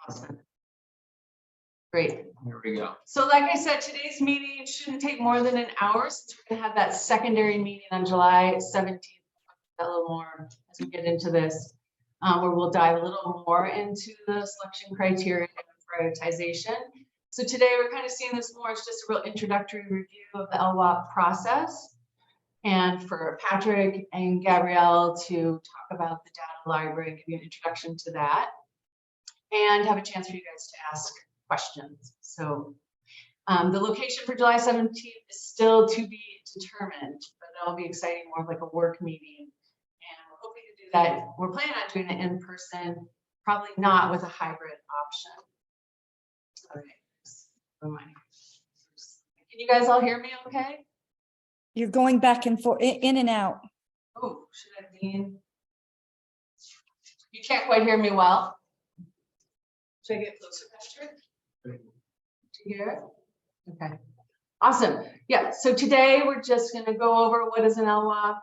Awesome. Great. Here we go. So like I said, today's meeting shouldn't take more than an hour, since we're going to have that secondary meeting on July 17th, a little more as we get into this, where we'll dive a little more into the selection criteria and prioritization. So today we're kind of seeing this more as just a real introductory review of the LWAP process, and for Patrick and Gabrielle to talk about the data library and give you an introduction to that, and have a chance for you guys to ask questions. So the location for July 17th is still to be determined, but that'll be exciting, more of like a work meeting. And we're hoping to do that. We're planning on doing it in person, probably not with a hybrid option. Okay. Can you guys all hear me okay? You're going back and forth, in and out. Oh, should I be? You can't quite hear me well. Should I get closer, Patrick? To hear it? Okay. Awesome. Yeah. So today we're just going to go over what is an LWAP,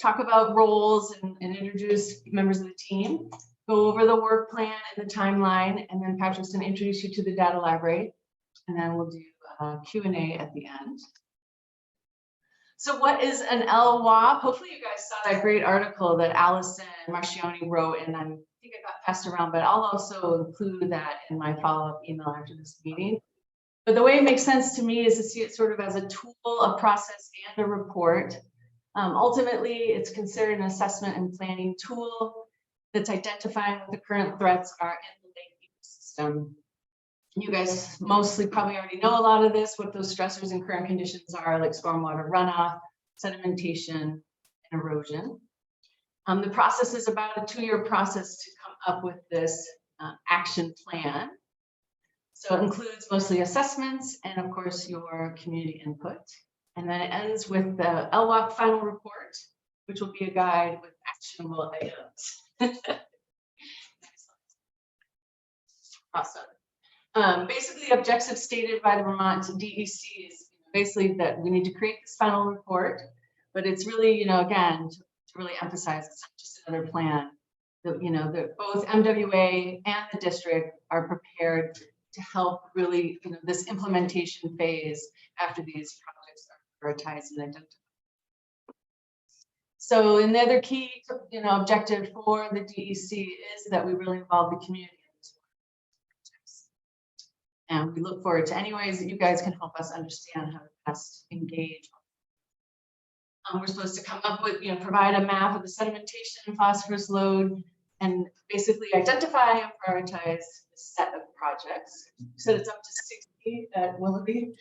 talk about roles and introduce members of the team, go over the work plan and the timeline, and then Patrick's going to introduce you to the data library, and then we'll do Q&A at the end. So what is an LWAP? Hopefully you guys saw that great article that Allison Marcioni wrote, and I think it got passed around, but I'll also include that in my follow-up email after this meeting. But the way it makes sense to me is to see it sort of as a tool, a process, and a report. Ultimately, it's considered an assessment and planning tool that's identifying what the current threats are in the lake ecosystem. You guys mostly probably already know a lot of this, what those stressors and current conditions are, like stormwater runoff, sedimentation, and erosion. The process is about a 2-year process to come up with this action plan. So it includes mostly assessments and, of course, your community input. And then it ends with the LWAP final report, which will be a guide with actionable items. Awesome. Basically, the objective stated by the Vermont DEC is basically that we need to create this final report, but it's really, again, to really emphasize it's not just another plan. Both MWA and the district are prepared to help really, this implementation phase after these projects are prioritized and identified. So, and the other key, objective for the DEC is that we really involve the community in this projects. And we look forward to any ways that you guys can help us understand how to best engage. We're supposed to come up with, provide a map of the sedimentation and phosphorus load, and basically identify and prioritize a set of projects. So it's up to 60 at Willoughby.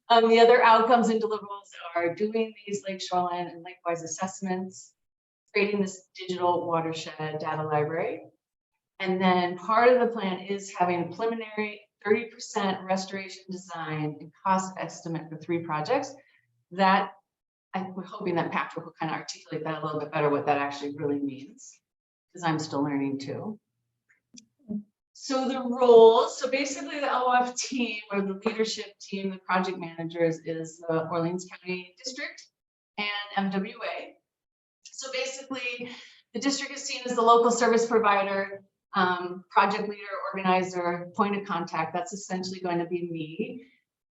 The other outcomes and deliverables are doing these lake shoreline and lake-wise assessments, creating this digital watershed data library. And then part of the plan is having a preliminary 30% restoration design and cost estimate for 3 projects. That we're hoping that Patrick will kind of articulate that a little bit better, what that actually really means, because I'm still learning too. So the roles, so basically the LWAP team, or the leadership team, the project managers, is the Orleans County District and MWA. So basically the district is seen as the local service provider, project leader, organizer, point of contact. That's essentially going to be me,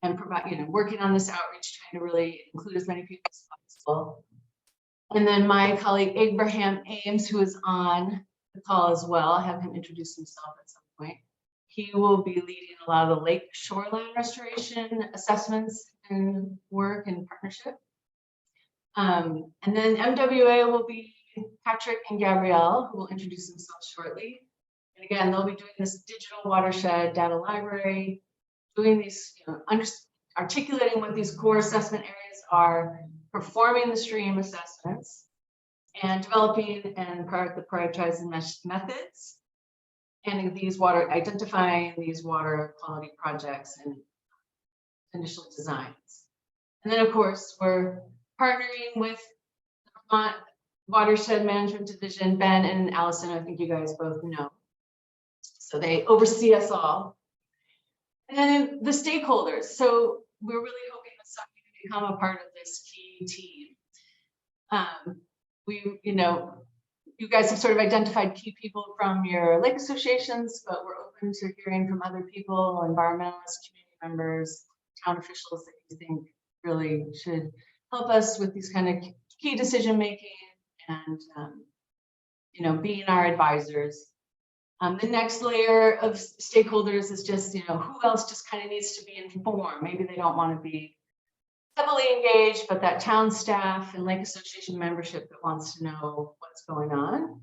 and provide, working on this outreach, trying to really include as many people as possible. And then my colleague Abraham Ames, who is on the call as well, I'll have him introduce himself at some point. He will be leading a lot of the lake shoreline restoration assessments and work and partnership. And then MWA will be Patrick and Gabrielle, who will introduce themselves shortly. And again, they'll be doing this digital watershed data library, doing these, articulating what these core assessment areas are, performing the stream assessments, and developing and prioritizing methods, and identifying these water quality projects and initial designs. And then, of course, we're partnering with the Vermont Watershed Management Division, Ben and Allison, I think you guys both know. So they oversee us all. And then the stakeholders. So we're really hoping that some of you become a part of this key team. You guys have sort of identified key people from your lake associations, but we're open to hearing from other people, environmentalists, community members, town officials that you think really should help us with these kind of key decision making and being our advisors. The next layer of stakeholders is just who else just kind of needs to be informed. Maybe they don't want to be heavily engaged, but that town staff and lake association membership that wants to know what's going on.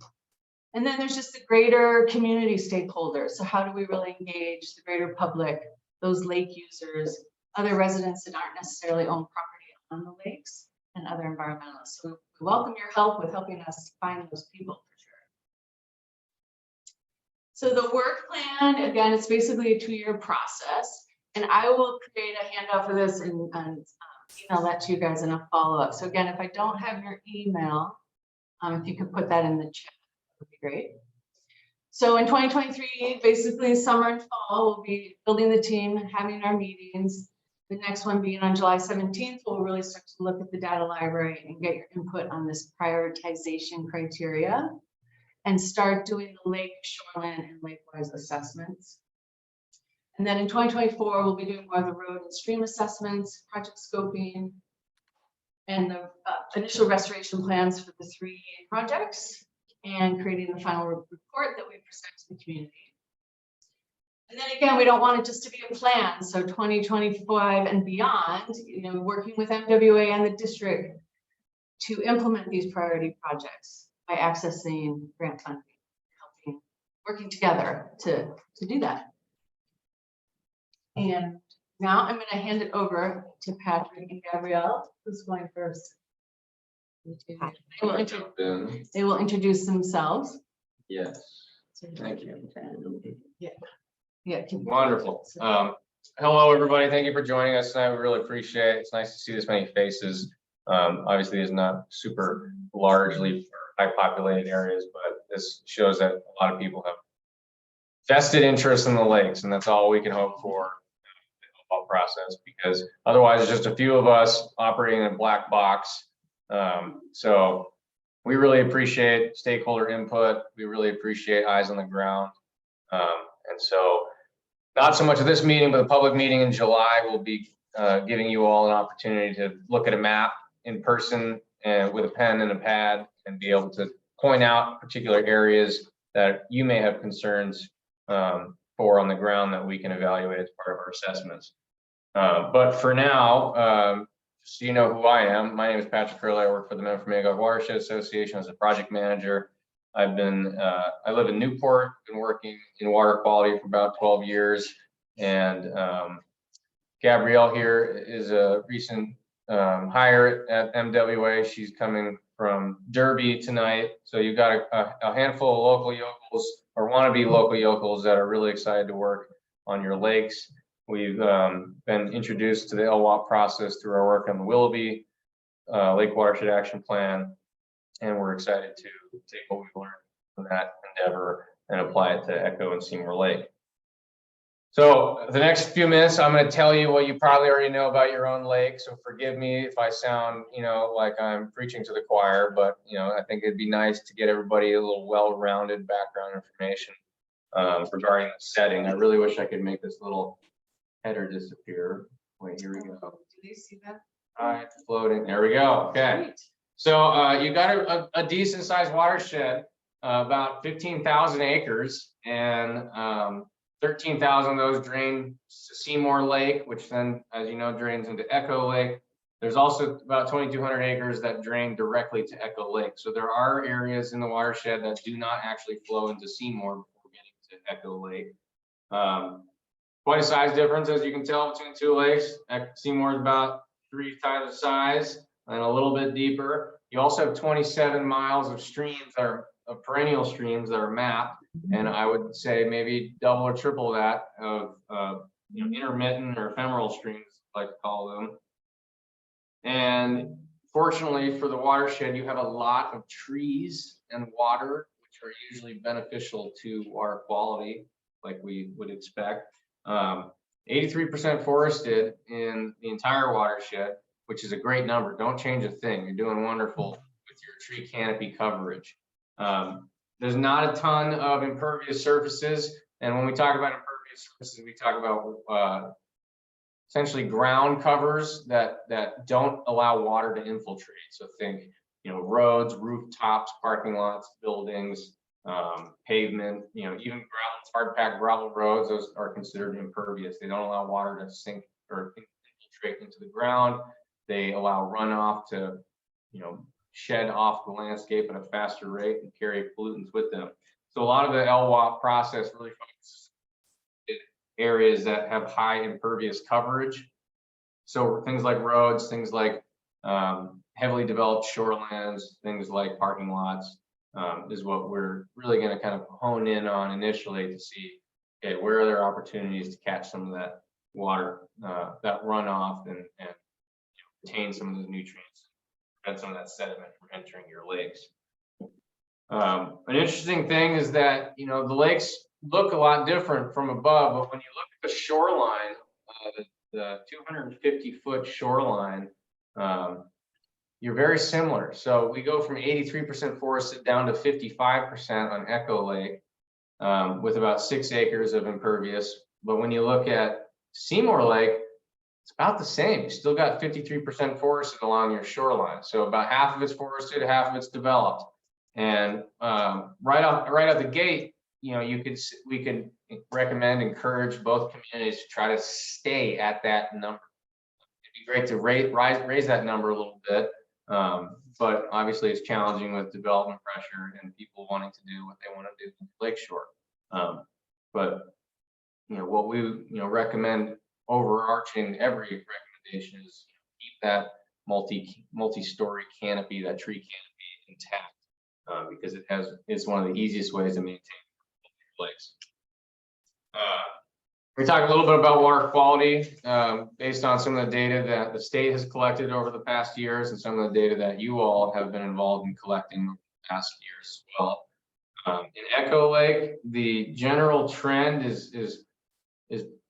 And then there's just the greater community stakeholders. So how do we really engage the greater public, those lake users, other residents that aren't necessarily own property on the lakes, and other environmentalists. So we welcome your help with helping us find those people for sure. So the work plan, again, it's basically a 2-year process, and I will create a handout for this and email that to you guys in a follow-up. So again, if I don't have your email, if you could put that in the chat, that would be great. So in 2023, basically summer and fall, we'll be building the team, having our meetings. The next one being on July 17th, we'll really start to look at the data library and get your input on this prioritization criteria and start doing the lake, shoreline, and lake-wise assessments. And then in 2024, we'll be doing more of the road and stream assessments, project scoping, and the initial restoration plans for the 3 projects, and creating the final report that we present to the community. And then again, we don't want it just to be a plan. So 2025 and beyond, working with MWA and the district to implement these priority projects by accessing grant funding, working together to do that. And now I'm going to hand it over to Patrick and Gabrielle, who's going first. They will introduce themselves. Yes. Thank you. Yeah. Wonderful. Hello, everybody. Thank you for joining us tonight. We really appreciate it. It's nice to see this many faces. Obviously, it's not super largely high populated areas, but this shows that a lot of people have vested interest in the lakes, and that's all we can hope for in the whole process, because otherwise it's just a few of us operating in a black box. So we really appreciate stakeholder input. We really appreciate eyes on the ground. And so not so much at this meeting, but the public meeting in July will be giving you all an opportunity to look at a map in person and with a pen and a pad and be able to point out particular areas that you may have concerns for on the ground that we can evaluate as part of our assessments. But for now, just so you know who I am, my name is Patrick Curley. I work for the Memphremagog Watershed Association as a project manager. I live in Newport, been working in water quality for about 12 years. And Gabrielle here is a recent hire at MWA. She's coming from Derby tonight. So you've got a handful of local yokels or wannabe local yokels that are really excited to work on your lakes. We've been introduced to the LWAP process through our work on the Willoughby Lake Watershed Action Plan. And we're excited to take what we've learned from that endeavor and apply it to Echo and Seymour Lake. So the next few minutes, I'm going to tell you what you probably already know about your own lake. So forgive me if I sound, like I'm preaching to the choir, but, I think it'd be nice to get everybody a little well-rounded background information regarding the setting. I really wish I could make this little header disappear. Wait, here we go. Do they see that? It's floating. There we go. Okay. Great. So you got a decent sized watershed, about 15,000 acres, and 13,000 of those drain to Seymour Lake, which then, as you know, drains into Echo Lake. There's also about 2,200 acres that drain directly to Echo Lake. So there are areas in the watershed that do not actually flow into Seymour before getting to Echo Lake. Quite a size difference, as you can tell, between two lakes. Seymour is about 3 times the size and a little bit deeper. You also have 27 miles of streams that are perennial streams that are mapped, and I would say maybe double or triple that of intermittent or ephemeral streams, I like to call them. And fortunately for the watershed, you have a lot of trees and water, which are usually beneficial to water quality, like we would expect. 83% forested in the entire watershed, which is a great number. Don't change a thing. You're doing wonderful with your tree canopy coverage. There's not a ton of impervious surfaces. And when we talk about impervious surfaces, we talk about essentially ground covers that don't allow water to infiltrate. So think, roads, rooftops, parking lots, buildings, pavement, even gravel, hard packed gravel roads, those are considered impervious. They don't allow water to sink or infiltrate into the ground. They allow runoff to, shed off the landscape at a faster rate and carry pollutants with them. So a lot of the LWAP process really focuses in areas that have high impervious coverage. So things like roads, things like heavily developed shorelands, things like parking lots, is what we're really going to kind of hone in on initially to see, okay, where are there opportunities to catch some of that water, that runoff, and retain some of those nutrients, and some of that sediment from entering your lakes. An interesting thing is that, the lakes look a lot different from above, but when you look at the shoreline, the 250-foot shoreline, you're very similar. So we go from 83% forested down to 55% on Echo Lake, with about 6 acres of impervious. But when you look at Seymour Lake, it's about the same. You still got 53% forested along your shoreline. So about half of it's forested, half of it's developed. And right out the gate, we could recommend, encourage both communities to try to stay at that number. It'd be great to raise that number a little bit. But obviously it's challenging with development pressure and people wanting to do what they want to do in Lakeshore. But what we recommend, overarching every recommendation, is keep that multi-story canopy, that tree canopy, intact, because it's one of the easiest ways to maintain lakes. We talk a little bit about water quality, based on some of the data that the state has collected over the past years and some of the data that you all have been involved in collecting over the past years as well. In Echo Lake, the general trend is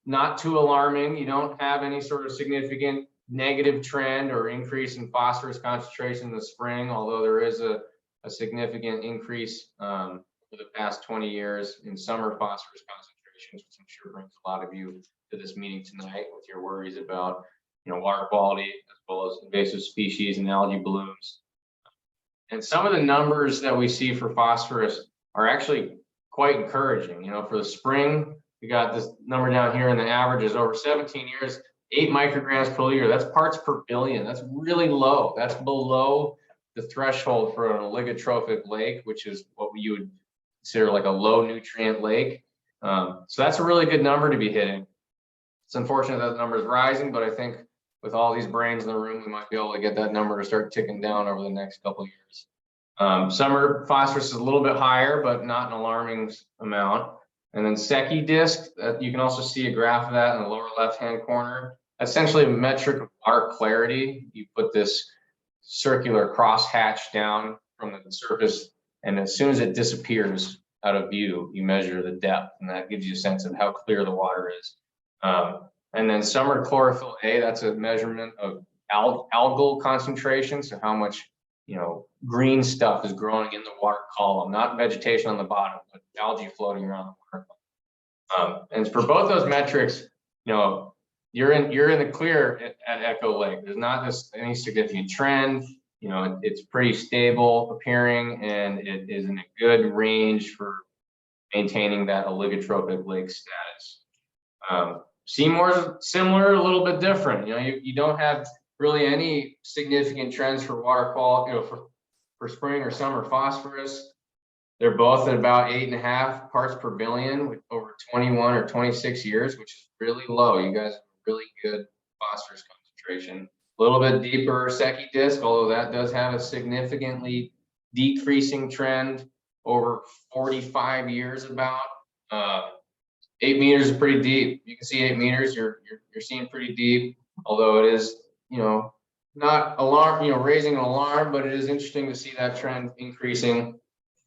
not too alarming. You don't have any sort of significant negative trend or increase in phosphorus concentration in the spring, although there is a significant increase for the past 20 years in summer phosphorus concentrations, which I'm sure brings a lot of you to this meeting tonight with your worries about water quality, as well as invasive species and algae blooms. And some of the numbers that we see for phosphorus are actually quite encouraging. For the spring, we got this number down here, and the average is over 17 years, 8 micrograms per liter. That's parts per billion. That's really low. That's below the threshold for an oligotrophic lake, which is what you would consider like a low nutrient lake. So that's a really good number to be hitting. It's unfortunate that the number is rising, but I think with all these brains in the room, we might be able to get that number to start ticking down over the next couple of years. Summer phosphorus is a little bit higher, but not an alarming amount. And then Secchi disc, you can also see a graph of that in the lower left-hand corner. Essentially a metric of water clarity. You put this circular crosshatch down from the surface, and as soon as it disappears out of view, you measure the depth, and that gives you a sense of how clear the water is. And then summer chlorophyll A, that's a measurement of algal concentration, so how much green stuff is growing in the water column, not vegetation on the bottom, but algae floating around the water column. And for both those metrics, you're in the clear at Echo Lake. There's not any significant trend. It's pretty stable appearing, and it is in a good range for maintaining that oligotrophic lake status. Seymour's similar, a little bit different. You don't have really any significant trends for water quality, for spring or summer phosphorus. They're both at about 8.5 parts per billion with over 21 or 26 years, which is really low. You guys have really good phosphorus concentration. A little bit deeper Secchi disc, although that does have a significantly decreasing trend over 45 years about. 8 meters is pretty deep. You can see 8 meters, you're seeing pretty deep, although it is, not raising an alarm, but it is interesting to see that trend increasing,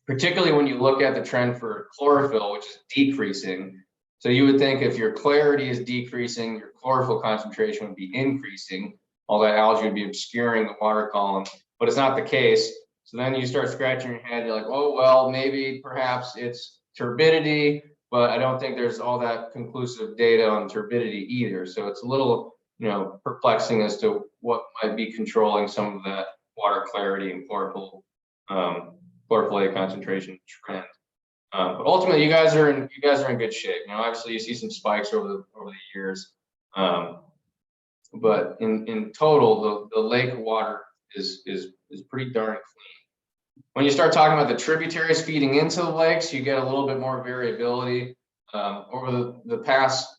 particularly when you look at the trend for chlorophyll, which is decreasing. So you would think if your clarity is decreasing, your chlorophyll concentration would be increasing. All that algae would be obscuring the water column, but it's not the case. So then you start scratching your head. You're like, oh, well, maybe perhaps it's turbidity, but I don't think there's all that conclusive data on turbidity either. So it's a little, perplexing as to what might be controlling some of that water clarity and chlorophyllite concentration trend. But ultimately, you guys are in good shape. Obviously, you see some spikes over the years, but in total, the lake water is pretty darn clean. When you start talking about the tributaries feeding into the lakes, you get a little bit more variability over the past,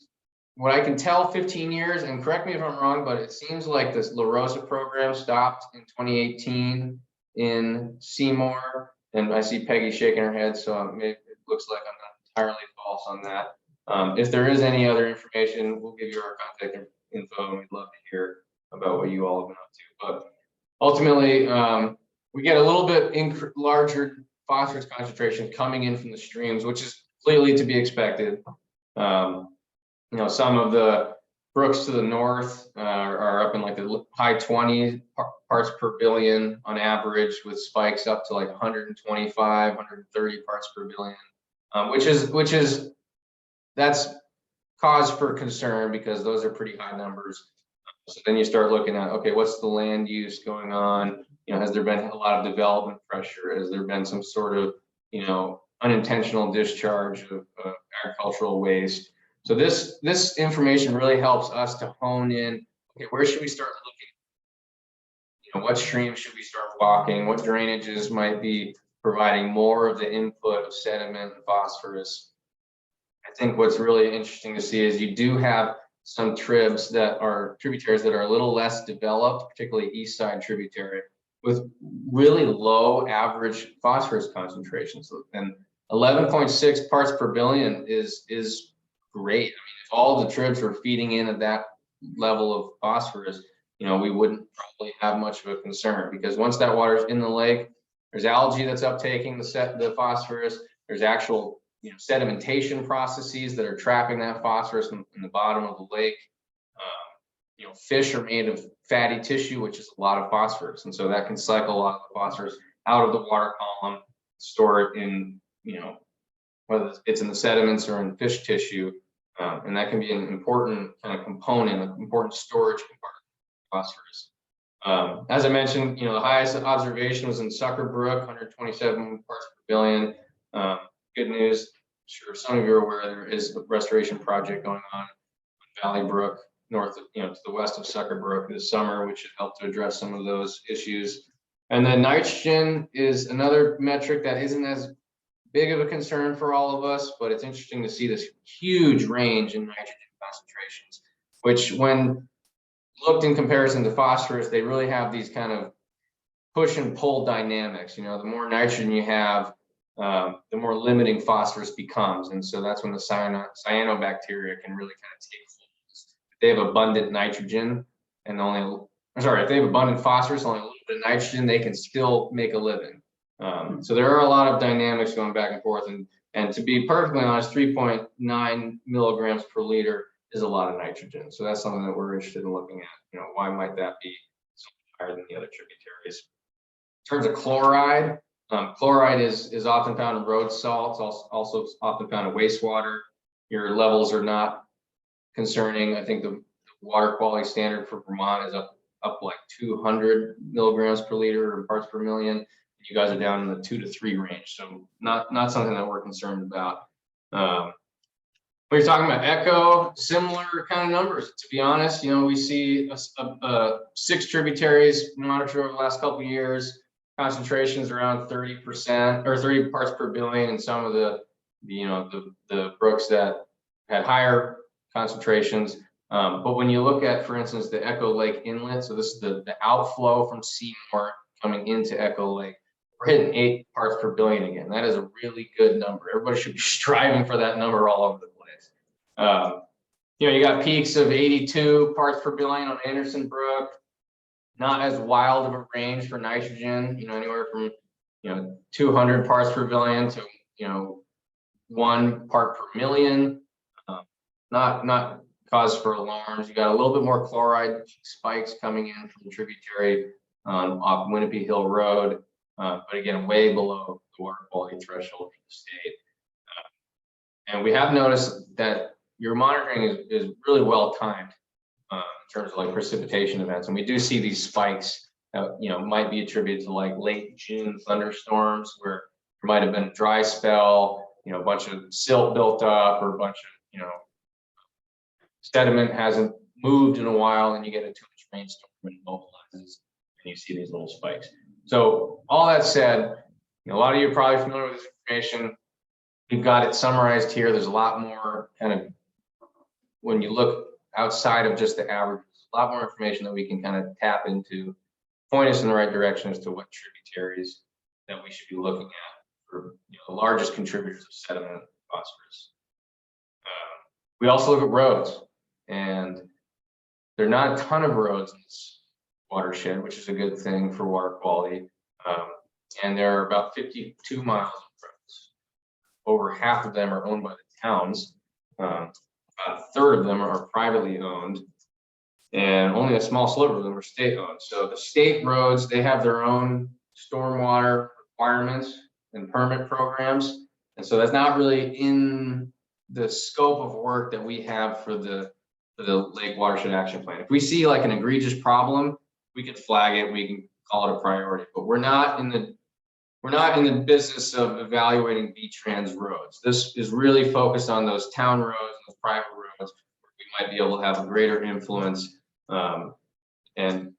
what I can tell, 15 years. And correct me if I'm wrong, but it seems like this La Rosa program stopped in 2018 in Seymour, and I see Peggy shaking her head, so it looks like I'm not entirely false on that. If there is any other information, we'll give you our contact info, and we'd love to hear about what you all have been up to. But ultimately, we get a little bit larger phosphorus concentration coming in from the streams, which is completely to be expected. Some of the brooks to the north are up in like the high 20 parts per billion on average, with spikes up to like 125, 130 parts per billion, which is that's cause for concern, because those are pretty high numbers. So then you start looking at, okay, what's the land use going on? Has there been a lot of development pressure? Has there been some sort of, unintentional discharge of agricultural waste? So this information really helps us to hone in, okay, where should we start looking? What streams should we start walking? What drainages might be providing more of the input of sediment and phosphorus? I think what's really interesting to see is you do have some tributaries that are a little less developed, particularly east side tributary, with really low average phosphorus concentrations. And 11.6 parts per billion is great. I mean, if all the tribs were feeding in at that level of phosphorus, we wouldn't probably have much of a concern, because once that water's in the lake, there's algae that's uptaking the phosphorus. There's actual sedimentation processes that are trapping that phosphorus in the bottom of the lake. Fish are made of fatty tissue, which is a lot of phosphorus, and so that can cycle a lot of the phosphorus out of the water column, store it in, whether it's in the sediments or in fish tissue, and that can be an important kind of component, an important storage compartment of phosphorus. As I mentioned, the highest observation was in Sucker Brook, 127 parts per billion. Good news, I'm sure some of you are aware, there is a restoration project going on Valley Brook, north of, to the west of Sucker Brook this summer, which should help to address some of those issues. And then nitrogen is another metric that isn't as big of a concern for all of us, but it's interesting to see this huge range in nitrogen concentrations, which, when looked in comparison to phosphorus, they really have these kind of push and pull dynamics. The more nitrogen you have, the more limiting phosphorus becomes. And so that's when the cyanobacteria can really kind of take hold. If they have abundant nitrogen and if they have abundant phosphorus, only a little bit of nitrogen, they can still make a living. So there are a lot of dynamics going back and forth. And to be perfectly honest, 3.9 milligrams per liter is a lot of nitrogen. So that's something that we're interested in looking at. Why might that be so much higher than the other tributaries? In terms of chloride, chloride is often found in road salts, also often found in wastewater. Your levels are not concerning. I think the water quality standard for Vermont is up like 200 milligrams per liter or parts per million. You guys are down in the 2 to 3 range, so not something that we're concerned about. When you're talking about echo, similar kind of numbers. To be honest, we see 6 tributaries monitored over the last couple of years. Concentrations around 30% or 30 parts per billion in some of the brooks that had higher concentrations. But when you look at, for instance, the Echo Lake Inlet, so this is the outflow from Seymour coming into Echo Lake, we're hitting 8 parts per billion again. That is a really good number. Everybody should be striving for that number all over the place. You got peaks of 82 parts per billion on Anderson Brook. Not as wild of a range for nitrogen, anywhere from 200 parts per billion to 1 part per million. Not cause for alarms. You got a little bit more chloride spikes coming in from the tributary off Winnipie Hill Road. but again, way below the water quality threshold for the state. And we have noticed that your monitoring is really well timed in terms of like precipitation events. And we do see these spikes that, might be attributed to like late June thunderstorms where there might have been a dry spell, a bunch of silt built up or a bunch of, sediment hasn't moved in a while, and you get a too much rainstorm and it mobilizes and you see these little spikes. So all that said, a lot of you are probably familiar with this information. We've got it summarized here. There's a lot more kind of, when you look outside of just the averages, a lot more information that we can kind of tap into, point us in the right direction as to what tributaries that we should be looking at for the largest contributors of sediment and phosphorus. We also look at roads, and there are not a ton of roads in this watershed, which is a good thing for water quality. And there are about 52 miles of roads. Over half of them are owned by the towns. About a third of them are privately owned, and only a small sliver of them are state owned. So the state roads, they have their own stormwater requirements and permit programs. And so that's not really in the scope of work that we have for the Lake Watershed Action Plan. If we see like an egregious problem, we can flag it, we can call it a priority, but we're not in the business of evaluating V-Trans roads. This is really focused on those town roads and those private roads where we might be able to have a greater influence and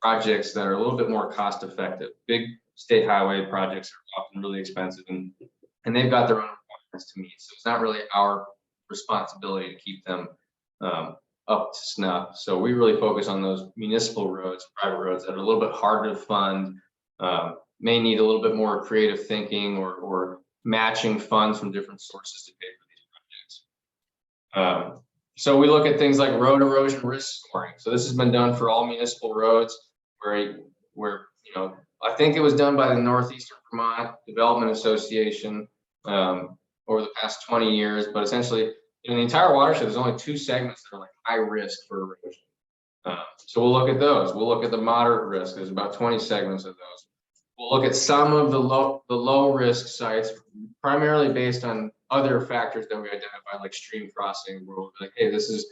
projects that are a little bit more cost effective. Big state highway projects are often really expensive, and they've got their own requirements to meet. So it's not really our responsibility to keep them up to snuff. So we really focus on those municipal roads, private roads that are a little bit harder to fund, may need a little bit more creative thinking or matching funds from different sources to pay for these projects. So we look at things like road erosion risk scoring. So this has been done for all municipal roads where I think it was done by the Northeastern Vermont Development Association over the past 20 years, but essentially in the entire watershed, there's only 2 segments that are like high risk for erosion. So we'll look at those. We'll look at the moderate risk. There's about 20 segments of those. We'll look at some of the low risk sites, primarily based on other factors that we identify, like stream crossing, where we'll be like, hey, this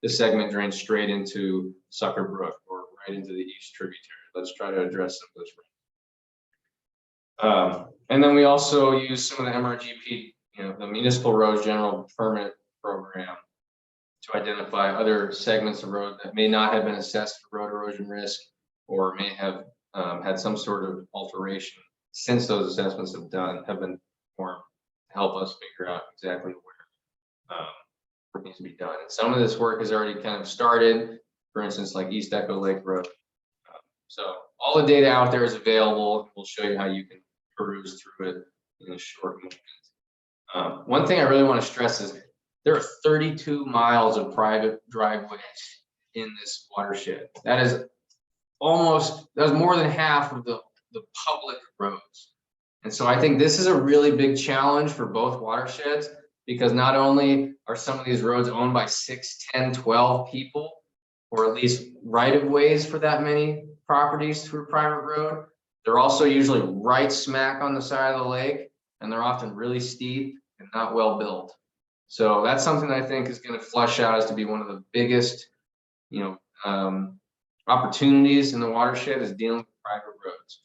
segment drains straight into Sucker Brook or right into the East Tributary. Let's try to address some of those. And then we also use some of the MRGP, the Municipal Roads General Permit Program, to identify other segments of road that may not have been assessed for road erosion risk or may have had some sort of alteration since those assessments have been performed to help us figure out exactly where work needs to be done. And some of this work has already kind of started, for instance, like East Echo Lake Road. So all the data out there is available. We'll show you how you can peruse through it in a short moment. One thing I really want to stress is there are 32 miles of private driveways in this watershed. That is more than half of the public roads. And so I think this is a really big challenge for both watersheds, because not only are some of these roads owned by 6, 10, 12 people, or at least right-of-ways for that many properties through a private road, they're also usually right smack on the side of the lake, and they're often really steep and not well built. So that's something that I think is going to flush out as to be one of the biggest, opportunities in the watershed, is dealing with private roads.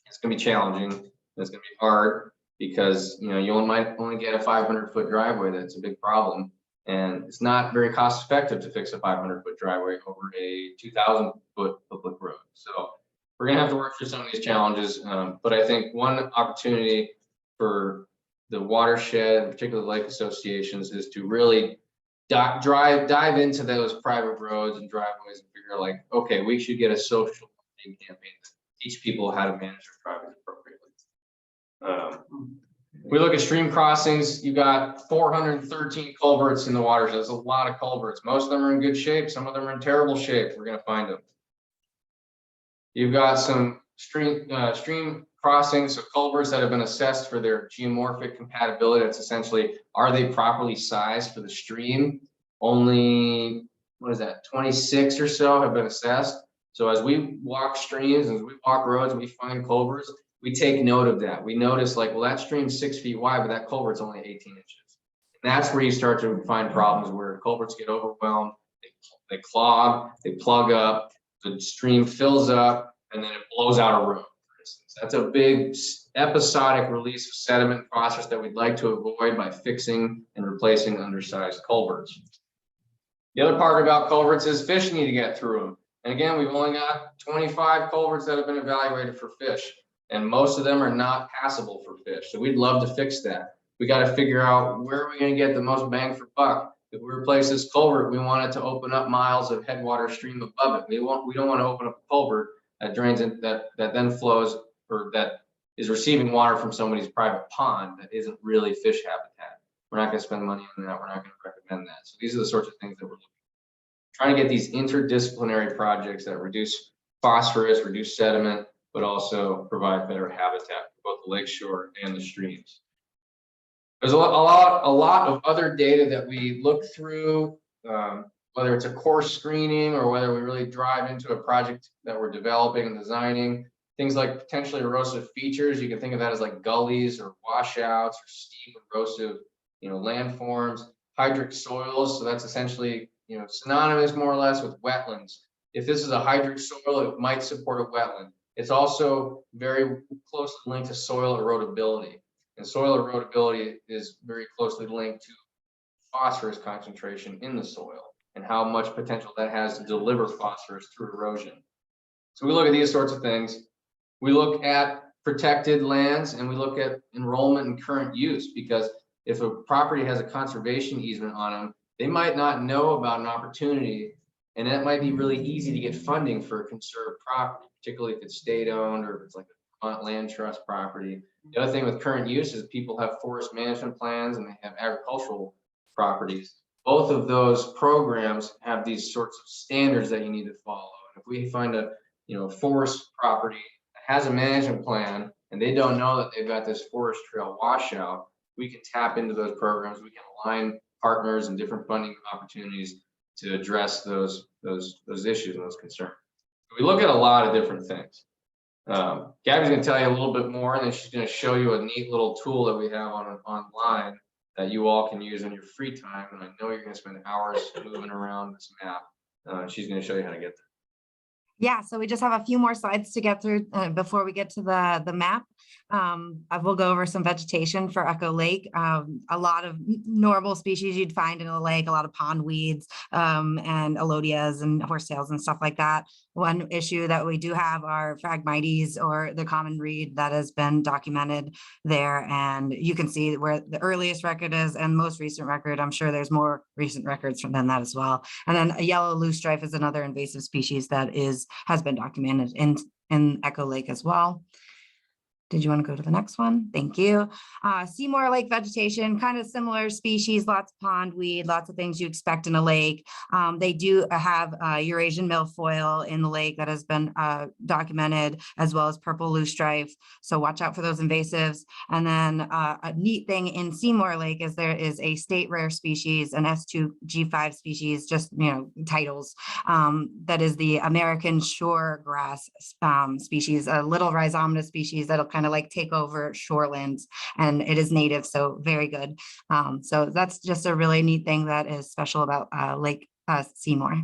It's going to be challenging. It's going to be hard because you might only get a 500-foot driveway. That's a big problem, and it's not very cost effective to fix a 500-foot driveway over a 2,000-foot public road. So we're going to have to work through some of these challenges. But I think one opportunity for the watershed, particularly lake associations, is to really dive into those private roads and driveways and figure like, okay, we should get a social campaign that teach people how to manage their driveways appropriately. We look at stream crossings. You got 413 culverts in the watershed. That's a lot of culverts. Most of them are in good shape. Some of them are in terrible shape. We're going to find them. You've got some stream crossings, so culverts that have been assessed for their geomorphic compatibility. That's essentially, are they properly sized for the stream? Only, 26 or so have been assessed. So as we walk streams, as we walk roads, we find culverts, we take note of that. We notice like, well, that stream's 6 feet wide, but that culvert's only 18 inches. And that's where you start to find problems where culverts get overwhelmed, they clog, they plug up, the stream fills up, and then it blows out a road, for instance. That's a big episodic release of sediment and phosphorus that we'd like to avoid by fixing and replacing undersized culverts. The other part about culverts is fish need to get through them. And again, we've only got 25 culverts that have been evaluated for fish, and most of them are not passable for fish. So we'd love to fix that. We got to figure out where are we going to get the most bang for buck. If we replace this culvert, we want it to open up miles of headwater stream above it. We don't want to open up a culvert that drains in, that then flows, or that is receiving water from somebody's private pond that isn't really fish habitat. We're not going to spend money on that. We're not going to recommend that. So these are the sorts of things that we're trying to get, these interdisciplinary projects that reduce phosphorus, reduce sediment, but also provide better habitat for both the lakeshore and the streams. There's a lot of other data that we look through, whether it's a course screening or whether we really drive into a project that we're developing and designing. Things like potentially erosive features, you can think of that as like gullies or washouts or steep erosive, landforms. Hydric soils, so that's essentially, synonymous more or less with wetlands. If this is a hydric soil, it might support a wetland. It's also very closely linked to soil erodibility. And soil erodibility is very closely linked to phosphorus concentration in the soil and how much potential that has to deliver phosphorus through erosion. So we look at these sorts of things. We look at protected lands and we look at enrollment and current use, because if a property has a conservation easement on them, they might not know about an opportunity, and that might be really easy to get funding for a conserved property, particularly if it's state-owned or if it's like a land trust property. The other thing with current use is people have forest management plans and they have agricultural properties. Both of those programs have these sorts of standards that you need to follow. And if we find a forest property that has a management plan and they don't know that they've got this forest trail washout, we can tap into those programs. We can align partners and different funding opportunities to address those issues and those concerns. We look at a lot of different things. Gabby's going to tell you a little bit more, and then she's going to show you a neat little tool that we have online that you all can use in your free time. And I know you're going to spend hours moving around this map. She's going to show you how to get there. Yeah, so we just have a few more slides to get through before we get to the map. I will go over some vegetation for Echo Lake. A lot of normal species you'd find in a lake, a lot of pond weeds and elodias and horsetails and stuff like that. One issue that we do have are Phragmites, or the common reed, that has been documented there. And you can see where the earliest record is and most recent record. I'm sure there's more recent records than that as well. And then a yellow loosestrife is another invasive species that has been documented in Echo Lake as well. Did you want to go to the next one? Thank you. Seymour Lake vegetation, kind of similar species, lots of pondweed, lots of things you expect in a lake. They do have Eurasian milfoil in the lake that has been documented, as well as purple loosestrife. So watch out for those invasives. And then a neat thing in Seymour Lake is there is a state rare species, an S2G5 species, just titles, that is the American shore grass species, a little rhizomatous species that'll kind of like take over shorelands, and it is native, so very good. So that's just a really neat thing that is special about Lake Seymour.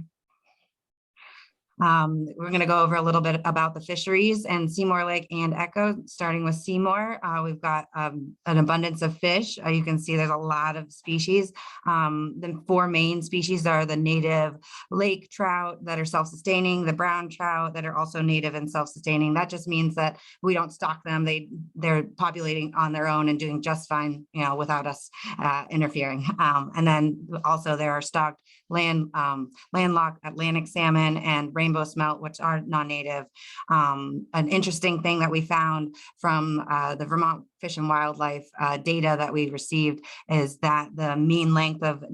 We're going to go over a little bit about the fisheries and Seymour Lake and Echo. Starting with Seymour, we've got an abundance of fish. You can see there's a lot of species. The four main species are the native lake trout that are self-sustaining, the brown trout that are also native and self-sustaining. That just means that we don't stock them. They're populating on their own and doing just fine, without us interfering. And then also there are stocked landlocked Atlantic salmon and rainbow smelt, which are non-native. An interesting thing that we found from the Vermont Fish and Wildlife data that we received is that the mean length of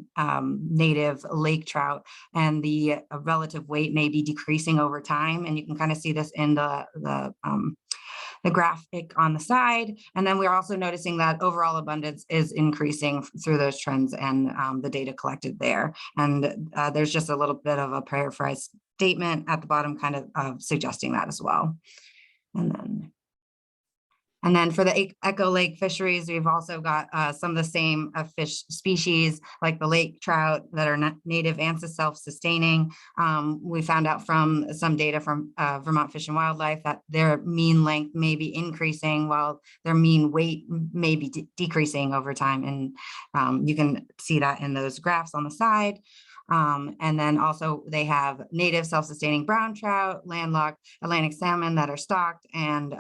native lake trout and the relative weight may be decreasing over time. And you can kind of see this in the graphic on the side. And then we're also noticing that overall abundance is increasing through those trends and the data collected there. And there's just a little bit of a paraphrased statement at the bottom kind of suggesting that as well. And then And then for the Echo Lake fisheries, we've also got some of the same fish species like the lake trout that are not native and self-sustaining. We found out from some data from Vermont Fish and Wildlife that their mean length may be increasing while their mean weight may be decreasing over time. And you can see that in those graphs on the side. And then also they have native self-sustaining brown trout, landlocked Atlantic salmon that are stocked, and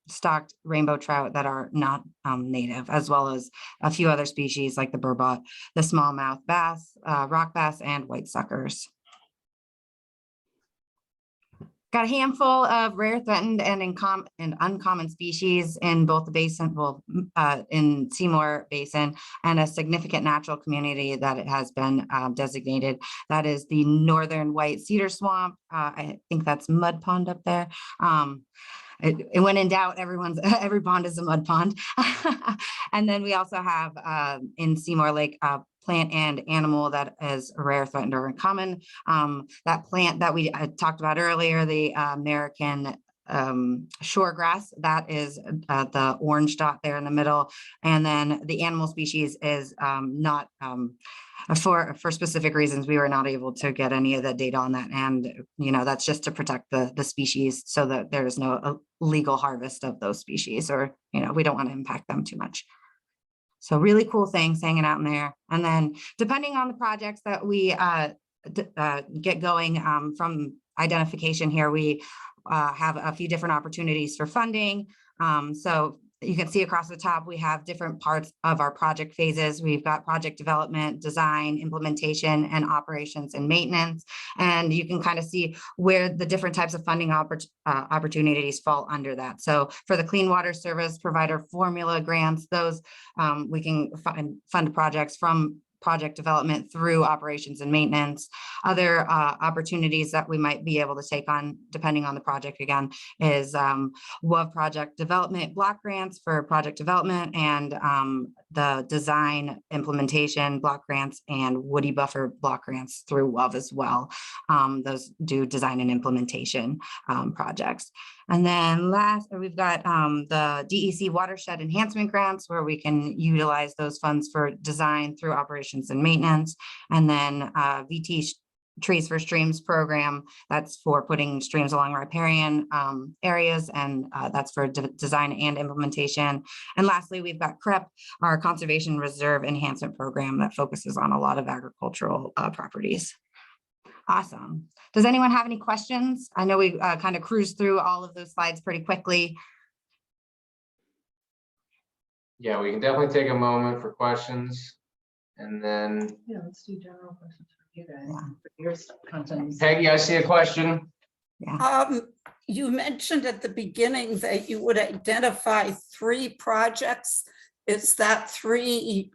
stocked rainbow trout that are not native, as well as a few other species like the burbot, the smallmouth bass, rock bass, and white suckers. Got a handful of rare, threatened, and uncommon species in both the basin, well, in Seymour Basin, and a significant natural community that it has been designated. That is the northern white cedar swamp. I think that's mud pond up there. When in doubt, every pond is a mud pond. And then we also have in Seymour Lake plant and animal that is rare, threatened, or uncommon. That plant that we talked about earlier, the American shoregrass, that is the orange dot there in the middle. And then the animal species is not for specific reasons. We were not able to get any of the data on that. And, that's just to protect the species so that there is no illegal harvest of those species, or, we don't want to impact them too much. So really cool things hanging out in there. And then depending on the projects that we get going from identification here, we have a few different opportunities for funding. So you can see across the top, we have different parts of our project phases. We've got project development, design, implementation, and operations and maintenance. And you can kind of see where the different types of funding opportunities fall under that. So for the Clean Water Service Provider Formula grants, those we can fund projects from project development through operations and maintenance. Other opportunities that we might be able to take on, depending on the project again, is WAV project development block grants for project development, and the design implementation block grants and woody buffer block grants through WAV as well. Those do design and implementation projects. And then last, we've got the DEC watershed enhancement grants, where we can utilize those funds for design through operations and maintenance. And then VT Trees for Streams program, that's for putting streams along riparian areas, and that's for design and implementation. And lastly, we've got CREP, our Conservation Reserve Enhancement Program, that focuses on a lot of agricultural properties. Awesome. Does anyone have any questions? I know we kind of cruised through all of those slides pretty quickly. Yeah, we can definitely take a moment for questions, and then let's do general questions for you guys. For your content. Peggy, I see a question. Yeah. You mentioned at the beginning that you would identify 3 projects. Is that 3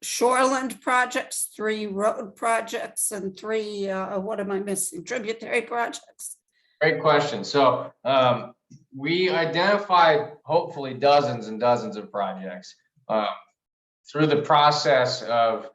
shoreland projects, 3 road projects, and 3, what am I missing, tributary projects? Great question. So we identified hopefully dozens and dozens of projects through the process of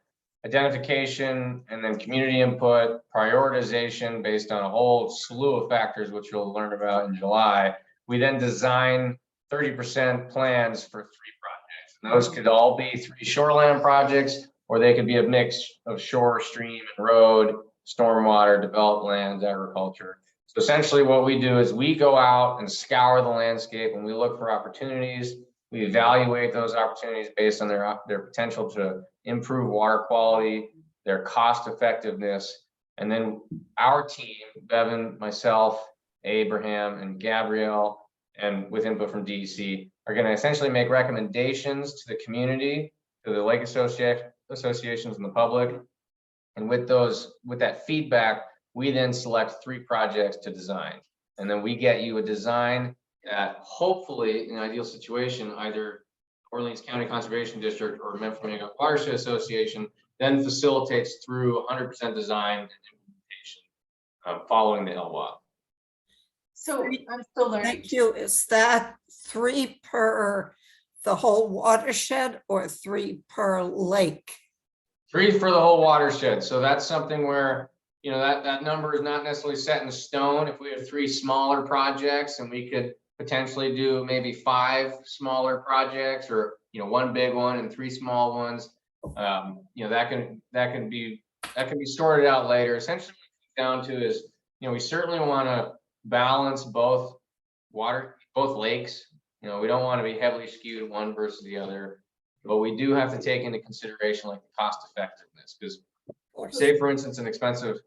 identification and then community input, prioritization based on a whole slew of factors, which you'll learn about in July. We then design 30% plans for 3 projects. And those could all be 3 shoreland projects, or they could be a mix of shore, stream, and road, stormwater, developed lands, agriculture. So essentially what we do is we go out and scour the landscape, and we look for opportunities. We evaluate those opportunities based on their potential to improve water quality, their cost effectiveness. And then our team, Bevan, myself, Abraham, and Gabrielle, and with input from DEC, are going to essentially make recommendations to the community, to the lake associations and the public. And with that feedback, we then select 3 projects to design. And then we get you a design that hopefully, in an ideal situation, either Orleans County Conservation District or Memphis Watershed Association then facilitates through 100% design and implementation following the LWAP. So I'm still learning. Thank you. Is that 3 per the whole watershed or 3 per lake? 3 for the whole watershed. So that's something where, that number is not necessarily set in stone. If we have 3 smaller projects and we could potentially do maybe 5 smaller projects, or, you know, 1 big one and 3 small ones. You know, that can be sorted out later. Essentially, what it comes down to is, you know, we certainly want to balance both lakes. You know, we don't want to be heavily skewed one versus the other, but we do have to take into consideration like the cost effectiveness, because say for instance, an expensive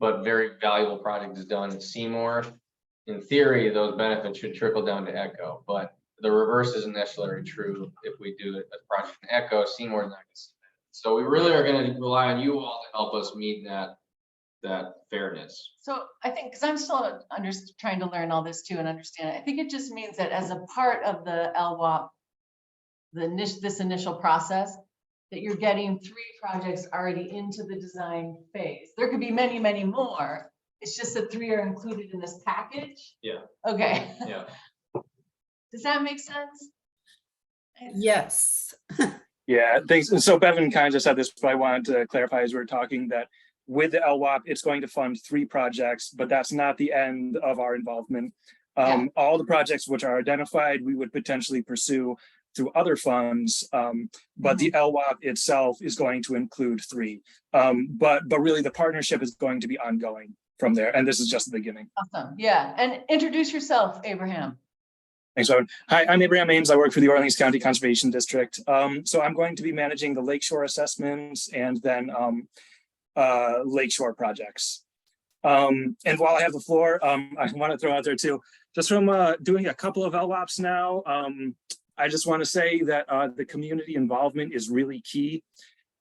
but very valuable project is done in Seymour. In theory, those benefits should trickle down to Echo, but the reverse isn't necessarily true. If we do a project in Echo, Seymour is not going to see that. So we really are going to rely on you all to help us meet that fairness. So I think, because I'm still trying to learn all this too and understand it, I think it just means that as a part of the LWAP, this initial process, that you're getting 3 projects already into the design phase. There could be many, many more. It's just that 3 are included in this package. Yeah. Okay. Yeah. Does that make sense? Yes. Yeah, thanks. And so Bevan kind of just said this, but I wanted to clarify as we were talking that with the LWAP, it's going to fund 3 projects, but that's not the end of our involvement. All the projects which are identified, we would potentially pursue through other funds, but the LWAP itself is going to include 3. But really the partnership is going to be ongoing from there, and this is just the beginning. Awesome. Yeah. And introduce yourself, Abraham. Thanks, Owen. Hi, I'm Abraham Ames. I work for the Orleans County Conservation District. So I'm going to be managing the Lakeshore assessments and then Lakeshore projects. And while I have the floor, I want to throw out there too, just from doing a couple of LWAPs now, I just want to say that the community involvement is really key.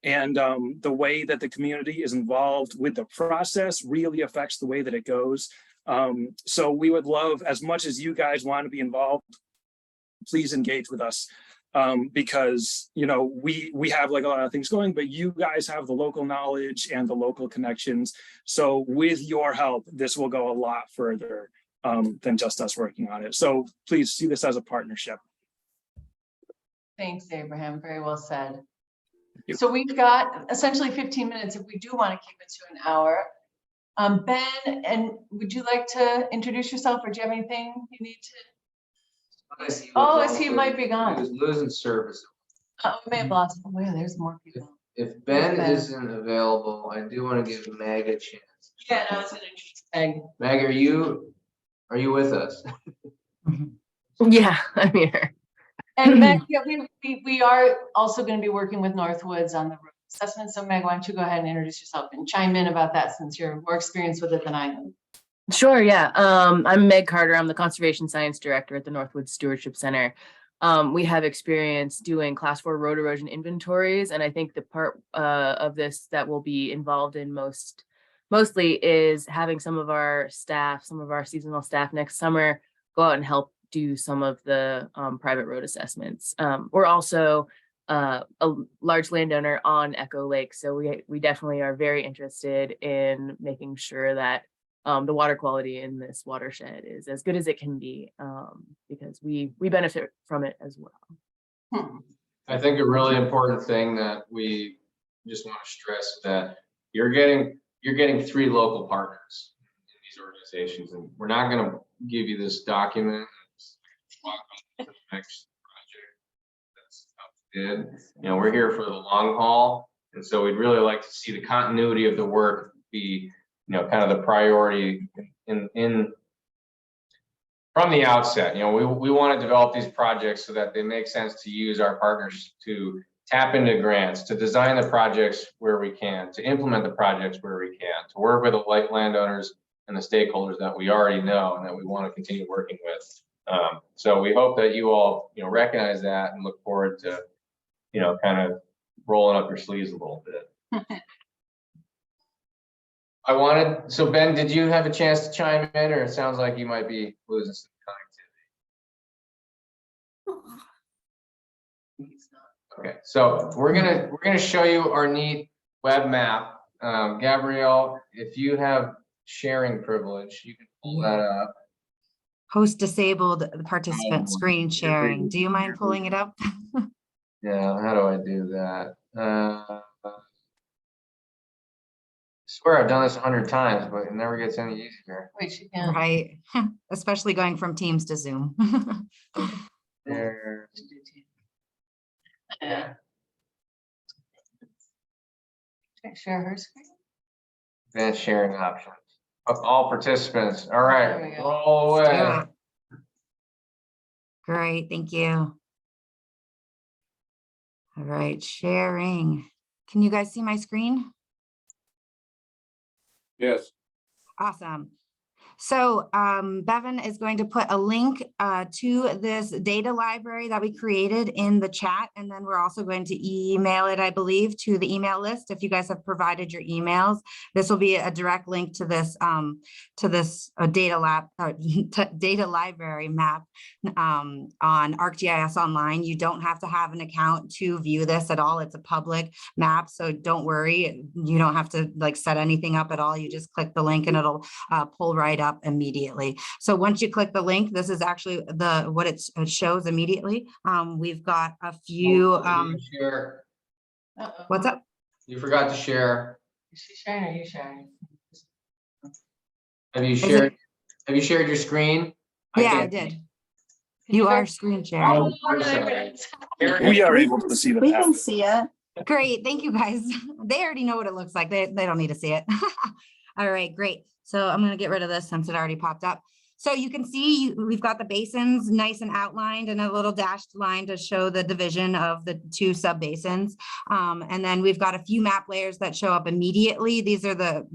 And the way that the community is involved with the process really affects the way that it goes. So we would love, as much as you guys want to be involved, please engage with us. Because, you know, we have like a lot of things going, but you guys have the local knowledge and the local connections. So with your help, this will go a lot further than just us working on it. So please see this as a partnership. Thanks, Abraham. Very well said. you. So we've got essentially 15 minutes if we do want to keep it to an hour. Ben, and would you like to introduce yourself, or do you have anything you need to? Oh, I see, he might be He gone. was losing service. Oh, we may have lost. Oh, yeah, there's more people. If Ben Ben. isn't available, I do want to give Meg a chance. Yeah, no, it's an interesting. Meg, are you with us? Yeah, I'm here. And Meg, yeah, we are also going to be working with Northwoods on the road assessment. So Meg, why don't you go ahead and introduce yourself and chime in about that, since you're more experienced with it than I am. Sure, yeah. I'm Meg Carter. I'm the Conservation Science Director at the Northwoods Stewardship Center. We have experience doing Class 4 road erosion inventories, and I think the part of this that will be involved in mostly is having some of our staff, some of our seasonal staff next summer go out and help do some of the private road assessments. We're also a large landowner on Echo Lake, so we definitely are very interested in making sure that the water quality in this watershed is as good as it can be, because we benefit from it as well. I think a really important thing that we just want to stress that you're getting 3 local partners in these organizations, and we're not going to give you this document. Next project. That's how we did. You know, we're here for the long haul, and so we'd really like to see the continuity of the work be, you know, kind of the priority in from the outset. You know, we want to develop these projects so that they make sense to use our partners to tap into grants, to design the projects where we can, to implement the projects where we can, to work with the landowners and the stakeholders that we already know and that we want to continue working with. So we hope that you all, you know, recognize that and look forward to, you know, kind of rolling up your sleeves a little bit. So Ben, did you have a chance to chime in, or it sounds like you might be losing some connectivity? Okay, so we're gonna show you our neat web map. Gabrielle, if you have sharing privilege, you can pull that up. Host disabled the participant screen sharing. Do you mind pulling it up? Yeah, how do I do that? Swear I've done this 100 times, but it never gets any easier. Wait, she can't. Right, especially going from Teams to Zoom. There. Yeah. Share her screen. Advanced sharing options. Of all participants. All There we right, go. roll Let's do away. it. Great, thank you. All right, sharing. Can you guys see my screen? Yes. Awesome. So Bevan is going to put a link to this data library that we created in the chat. And then we're also going to email it, I believe, to the email list. If you guys have provided your emails, this will be a direct link to this data library map on ArcGIS Online. You don't have to have an account to view this at all. It's a public map, so don't worry. You don't have to like set anything up at all. You just click the link and it'll pull right up immediately. So once you click the link, this is actually what it shows immediately. We've got a few. Share. Uh-oh. What's up? You forgot to share. Is she sharing or are you sharing? Have you Is shared? it- Have you shared your screen? Yeah, I can't- did. Can You share? are screen sharing. Oh, I'm sorry. We are able to see the We map. can see it. Great, thank you guys. They already know what it looks like. They don't need to see it. All right, great. So I'm gonna get rid of this since it already popped up. So you can see we've got the basins nice and outlined and a little dashed line to show the division of the two sub basins. And then we've got a few map layers that show up immediately. These are the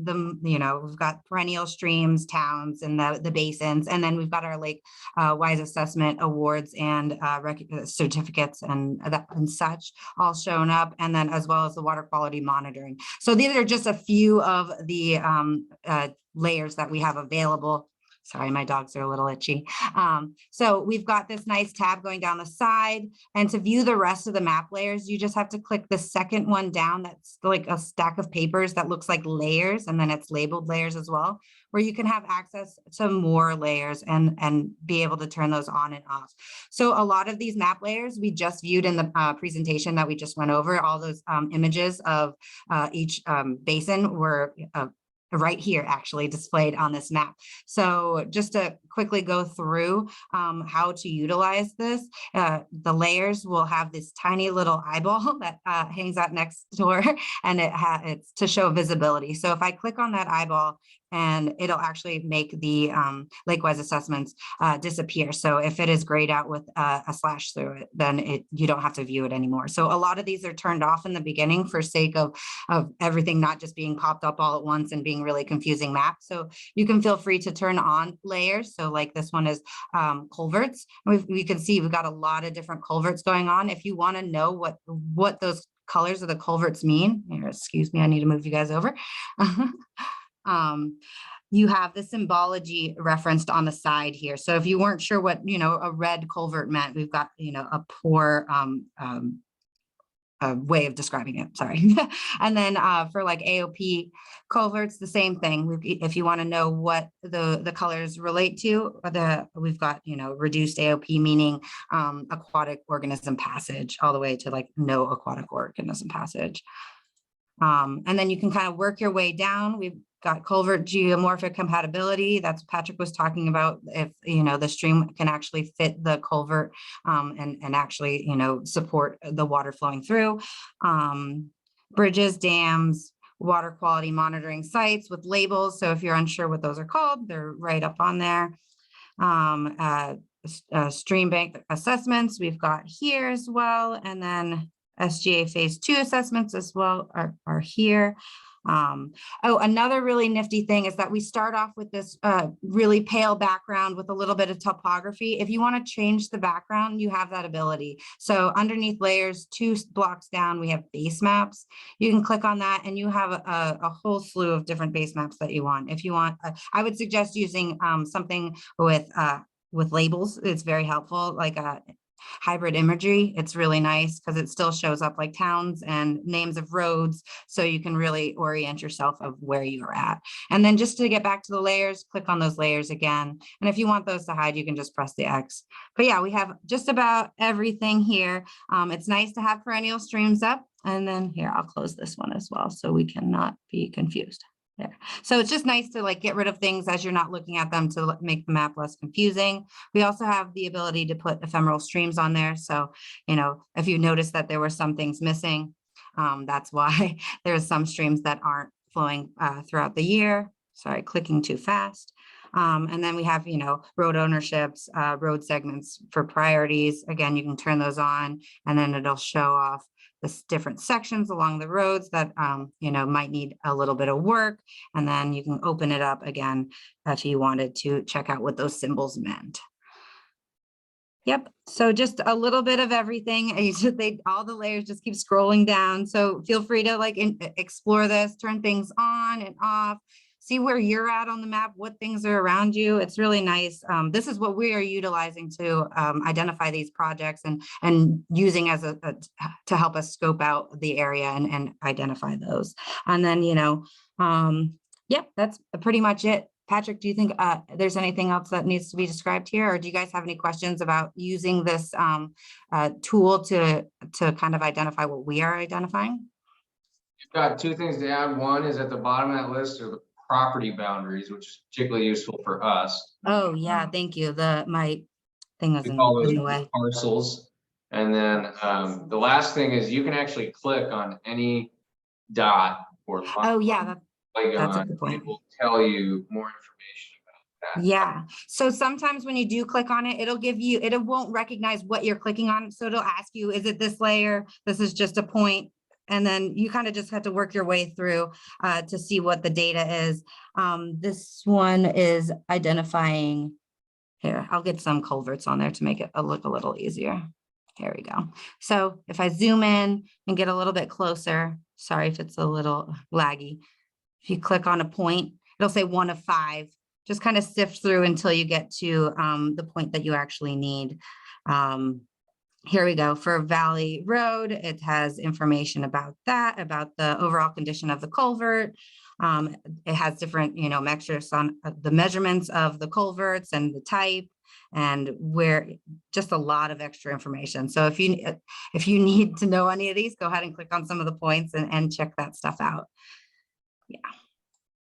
we've got perennial streams, towns, and the basins. And then we've got our lake wise assessment awards and certificates and such all shown up. And then as well as the water quality monitoring. So these are just a few of the layers that we have available. Sorry, my dogs are a little itchy. So we've got this nice tab going down the side, and to view the rest of the map layers, you just have to click the second one down. That's like a stack of papers that looks like layers, and then it's labeled layers as well, where you can have access to more layers and be able to turn those on and off. So a lot of these map layers we just viewed in the presentation that we just went over. All those images of each basin were right here actually displayed on this map. So just to quickly go through how to utilize this, the layers will have this tiny little eyeball that hangs out next door, and it's to show visibility. So if I click on that eyeball, and it'll actually make the lake-wise assessments disappear. So if it is grayed out with a slash through it, then you don't have to view it anymore. So a lot of these are turned off in the beginning for sake of everything not just being popped up all at once and being really confusing maps. So you can feel free to turn on layers. So like this one is culverts. We can see we've got a lot of different culverts going on. If you want to know what those colors of the culverts mean, here, excuse me, I need to move you guys over. You have the symbology referenced on the side here. So if you weren't sure what, a red culvert meant, we've got, a poor way of describing it, sorry. And then for like AOP culverts, the same thing. If you want to know what the colors relate to, we've got, reduced AOP, meaning aquatic organism passage, all the way to like no aquatic organism passage. And then you can kind of work your way down. We've got culvert geomorphic compatibility. That's what Patrick was talking about. If, the stream can actually fit the culvert and actually, support the water flowing through. Bridges, dams, water quality monitoring sites with labels. So if you're unsure what those are called, they're right up on there. Stream bank assessments we've got here as well. And then SGA phase 2 assessments as well are here. Another really nifty thing is that we start off with this really pale background with a little bit of topography. If you want to change the background, you have that ability. So underneath layers, 2 blocks down, we have base maps. You can click on that and you have a whole slew of different base maps that you want. If you want, I would suggest using something with labels. It's very helpful, like hybrid imagery. It's really nice because it still shows up like towns and names of roads, so you can really orient yourself of where you're at. And then just to get back to the layers, click on those layers again. And if you want those to hide, you can just press the X. But yeah, we have just about everything here. It's nice to have perennial streams up. And then here, I'll close this one as well so we cannot be confused. Yeah, so it's just nice to like get rid of things as you're not looking at them to make the map less confusing. We also have the ability to put ephemeral streams on there. So, you know, if you notice that there were some things missing, that's why there's some streams that aren't flowing throughout the year. Sorry, clicking too fast. And then we have, you know, road ownerships, road segments for priorities. Again, you can turn those on and then it'll show off the different sections along the roads that, you know, might need a little bit of work. And then you can open it up again if you wanted to check out what those symbols meant. Yep, so just a little bit of everything. All the layers just keep scrolling down. So feel free to like explore this, turn things on and off, see where you're at on the map, what things are around you. It's really nice. This is what we are utilizing to identify these projects and using as to help us scope out the area and identify those. And then, you know, yep, that's pretty much it. Patrick, do you think there's anything else that needs to be described here? Or do you guys have any questions about using this tool to kind of identify what we are identifying? Got two things to add. One is at the bottom of that list are the property boundaries, which is particularly useful for us. Oh yeah, thank you. My thing was We in call those the way. parcels. And then the last thing is you can actually click on any dot or Oh yeah, that's a polygon. good point. It will tell you more information about that. Yeah, so sometimes when you do click on it, it'll give you, it won't recognize what you're clicking on. So it'll ask you, is it this layer? This is just a point. And then you kind of just have to work your way through to see what the data is. This one is identifying, here, I'll get some culverts on there to make it look a little easier. Here we go. So if I zoom in and get a little bit closer, sorry if it's a little laggy. If you click on a point, it'll say 1 of 5. Just kind of sift through until you get to the point that you actually need. Here we go. For Valley Road, it has information about that, about the overall condition of the culvert. It has different, you know, measures on the measurements of the culverts and the type and where, just a lot of extra information. So if you need to know any of these, go ahead and click on some of the points and check that stuff out. Yeah.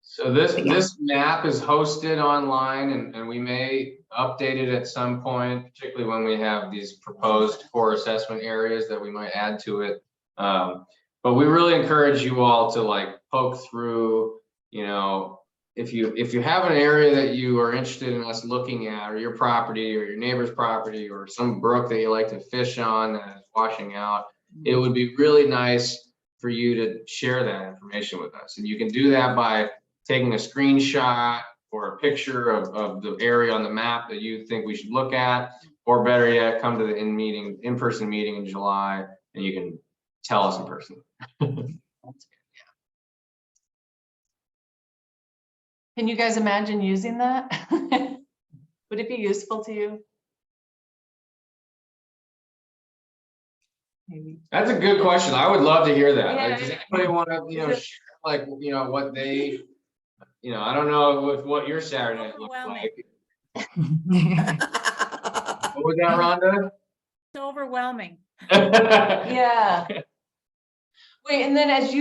So this map is hosted online and we may update it at some point, particularly when we have these proposed core assessment areas that we might add to it. But we really encourage you all to like poke through, you know, if you have an area that you are interested in us looking at, or your property or your neighbor's property or some brook that you like to fish on that is washing out, it would be really nice for you to share that information with us. And you can do that by taking a screenshot or a picture of the area on the map that you think we should look at, or better yet, come to the in-person meeting in July and you can tell us in person. Can you guys imagine using that? Would it be useful to you? Maybe. That's a good question. I would love to hear that. Yeah, Like, does anybody want to, you know, share, like, you know, what they, you know, I don't know what your Saturday night looked like. What was that, Rhonda? It's overwhelming. Yeah. Wait, and then as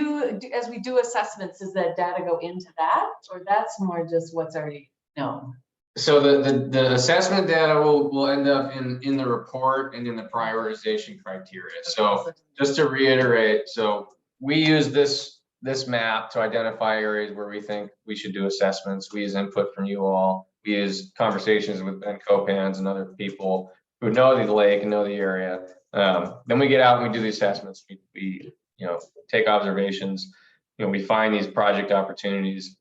we do assessments, does that data go into that, or that's more just what's already known? So the assessment data will end up in the report and in the prioritization criteria. So just to reiterate, so we use this map to identify areas where we think we should do assessments. We use input from you all. We use conversations with Ben Copans and other people who know the lake and know the area. Then we get out and we do the assessments. We you know, take observations. You know, we find these project opportunities.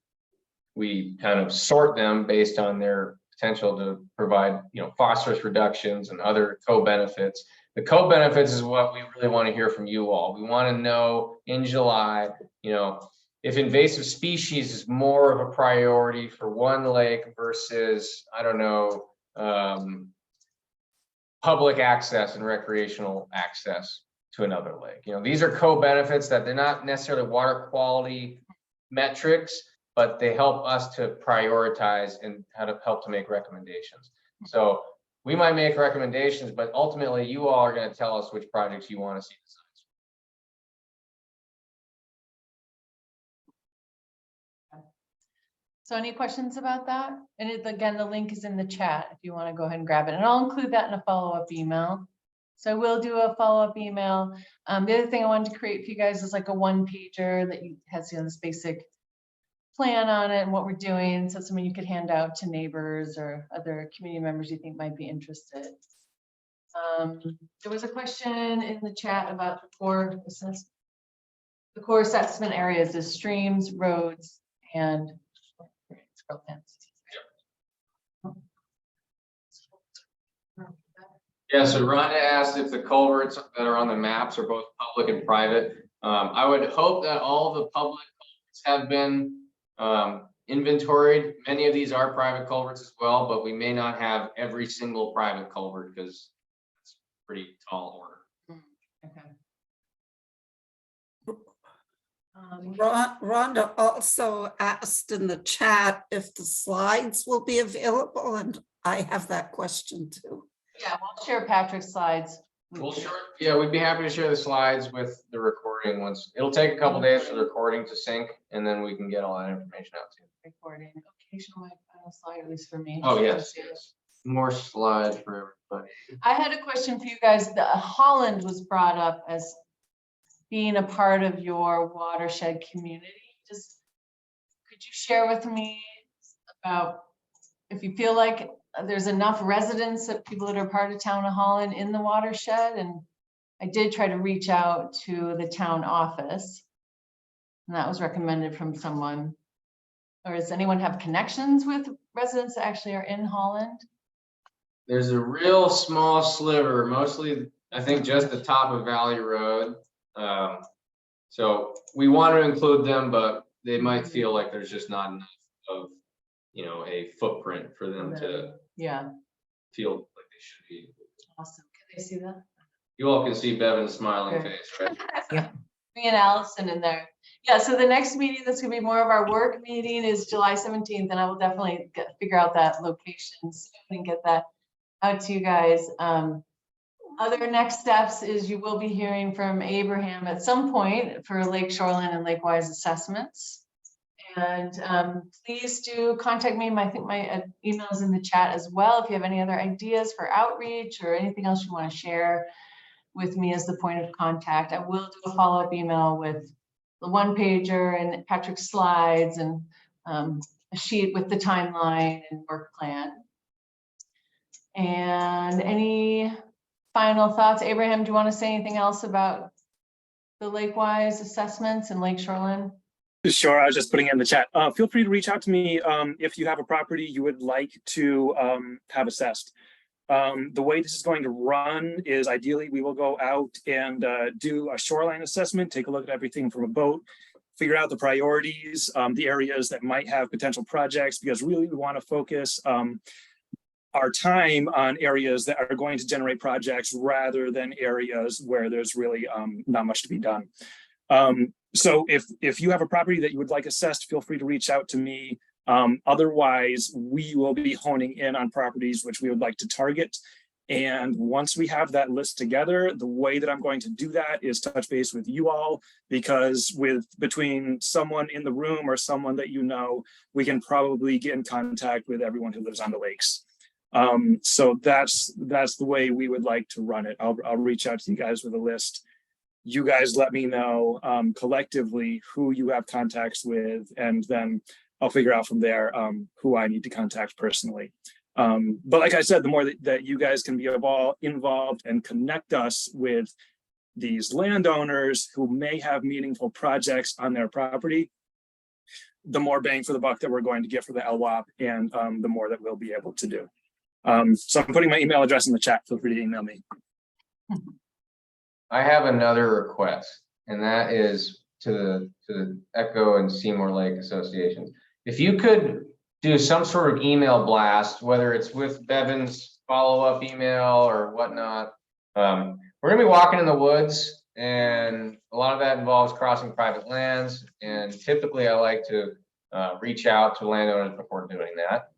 We kind of sort them based on their potential to provide, you know, phosphorus reductions and other co-benefits. The co-benefits is what we really want to hear from you all. We want to know in July, you know, if invasive species is more of a priority for one lake versus, I don't know, public access and recreational access to another lake. You know, these are co-benefits that they're not necessarily water quality metrics, but they help us to prioritize and how to help to make recommendations. So we might make recommendations, but ultimately you all are going to tell us which projects you want to see designs. So any questions about that? And again, the link is in the chat if you want to go ahead and grab it. And I'll include that in a follow-up email. So I will do a follow-up email. The other thing I wanted to create for you guys is like a one-pager that has this basic plan on it and what we're doing. So something you could hand out to neighbors or other community members you think might be interested. There was a question in the chat about the core assessment. The core assessment areas is streams, roads, and Yeah, so Rhonda asked if the culverts that are on the maps are both public and private. I would hope that all the public culverts have been inventoried. Many of these are private culverts as well, but we may not have every single private culvert because it's pretty tall order. Okay. Rhonda also asked in the chat if the slides will be available, and I have that question too. Yeah, we'll share Patrick's slides. We'll sure, yeah, we'd be happy to share the slides with the recording once. It'll take a couple days for the recording to sync, and then we can get all that information out to you. Recording. Okay, show my final slide, at least for me. Oh, yes, yes. More slides for everybody. I had a question for you guys. The Holland was brought up as being a part of your watershed community. Just could you share with me about if you feel like there's enough residents that people that are part of town of Holland in the watershed? And I did try to reach out to the town office, and that was recommended from someone. Or does anyone have connections with residents that actually are in Holland? There's a real small sliver, mostly I think just the top of Valley Road. So we want to include them, but they might feel like there's just not enough of, you know, a footprint for them to feel like they should be. Awesome. Can they see that? You all can see Bevan's smiling face, right? Yeah. Me and Allison in there. Yeah, so the next meeting that's gonna be more of our work meeting is July 17th, and I will definitely figure out that location soon and get that out to you guys. Other next steps is you will be hearing from Abraham at some point for lake shoreline and lake-wise assessments. And please do contact me. I think my email is in the chat as well. If you have any other ideas for outreach or anything else you want to share with me as the point of contact, I will do a follow-up email with the one pager and Patrick's slides and a sheet with the timeline and work plan. And any final thoughts? Abraham, do you want to say anything else about the lake-wise assessments and lake shoreline? Sure, I was just putting it in the chat. Feel free to reach out to me if you have a property you would like to have assessed. The way this is going to run is ideally we will go out and do a shoreline assessment, take a look at everything from a boat, figure out the priorities, the areas that might have potential projects, because really we want to focus our time on areas that are going to generate projects rather than areas where there's really not much to be done. So if you have a property that you would like assessed, feel free to reach out to me. Otherwise, we will be honing in on properties which we would like to target. And once we have that list together, the way that I'm going to do that is touch base with you all, because between someone in the room or someone that you know, we can probably get in contact with everyone who lives on the lakes. So that's the way we would like to run it. I'll reach out to you guys with a list. You guys let me know collectively who you have contacts with, and then I'll figure out from there who I need to contact personally. But like I said, the more that you guys can be involved and connect us with these landowners who may have meaningful projects on their property, the more bang for the buck that we're going to get for the LWAP, and the more that we'll be able to do. So I'm putting my email address in the chat. Feel free to email me. I have another request, and that is to the Echo and Seymour Lake Associations. If you could do some sort of email blast, whether it's with Bevan's follow-up email or whatnot. We're gonna be walking in the woods, and a lot of that involves crossing private lands. And typically I like to reach out to landowners before doing that.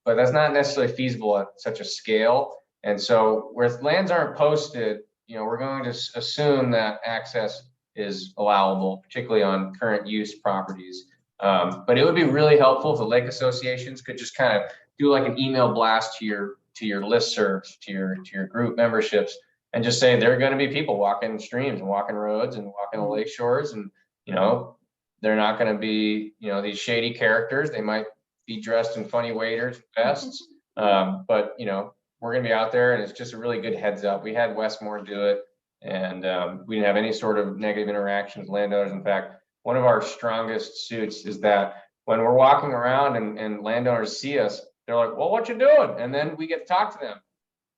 But that's not necessarily feasible at such a scale. And so where lands aren't posted, you know, we're going to assume that access is allowable, particularly on current use properties. But it would be really helpful if the lake associations could just kind of do like an email blast to your listservs, to your group memberships, and just say there are going to be people walking streams and walking roads and walking the lake shores, and they're not going to be these shady characters. They might be dressed in funny waders and vests, but we're going to be out there, and it's just a really good heads up. We had Westmore do it, and we didn't have any sort of negative interactions with landowners. In fact, one of our strongest suits is that when we're walking around and landowners see us, they're like, well, what you doing? And then we get to talk to them,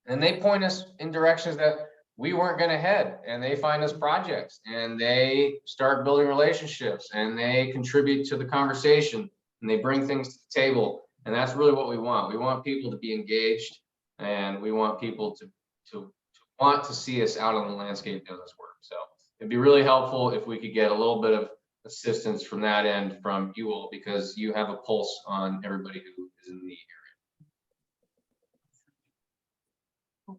and they point us in directions that we weren't going to head, and they find us projects, and they start building relationships, and they contribute to the conversation, and they bring things to the table. And that's really what we want. We want people to be engaged, and we want people to want to see us out on the landscape doing this work. So it'd be really helpful if we could get a little bit of assistance from that end from you all, because you have a pulse on everybody who is in the area.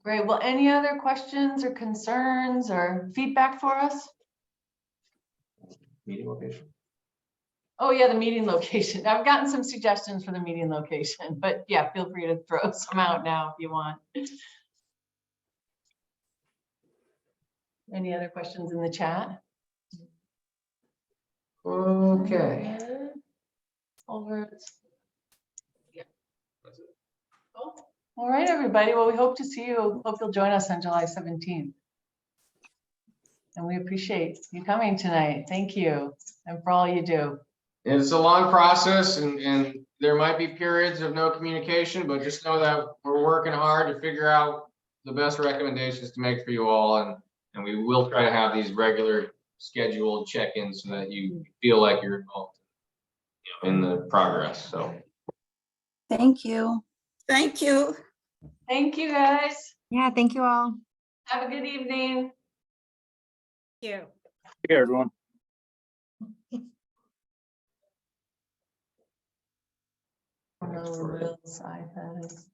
Great. Well, any other questions or concerns or feedback for us? Meeting location. Oh yeah, the meeting location. I've gotten some suggestions for the meeting location, but yeah, feel free to throw some out now if you want. Any other questions in the chat? Okay. Over. Yeah. Cool. All right, everybody. Well, we hope to see you. Hope you'll join us on July 17th. And we appreciate you coming tonight. Thank you. And for all you do. It's a long process, and there might be periods of no communication, but just know that we're working hard to figure out the best recommendations to make for you all. And we will try to have these regular scheduled check-ins so that you feel like you're involved in the progress. So Thank you. Thank you. Thank you, guys. Yeah, thank you all. Have a good evening. Thank you. Take care, everyone. I don't know where the real side that is.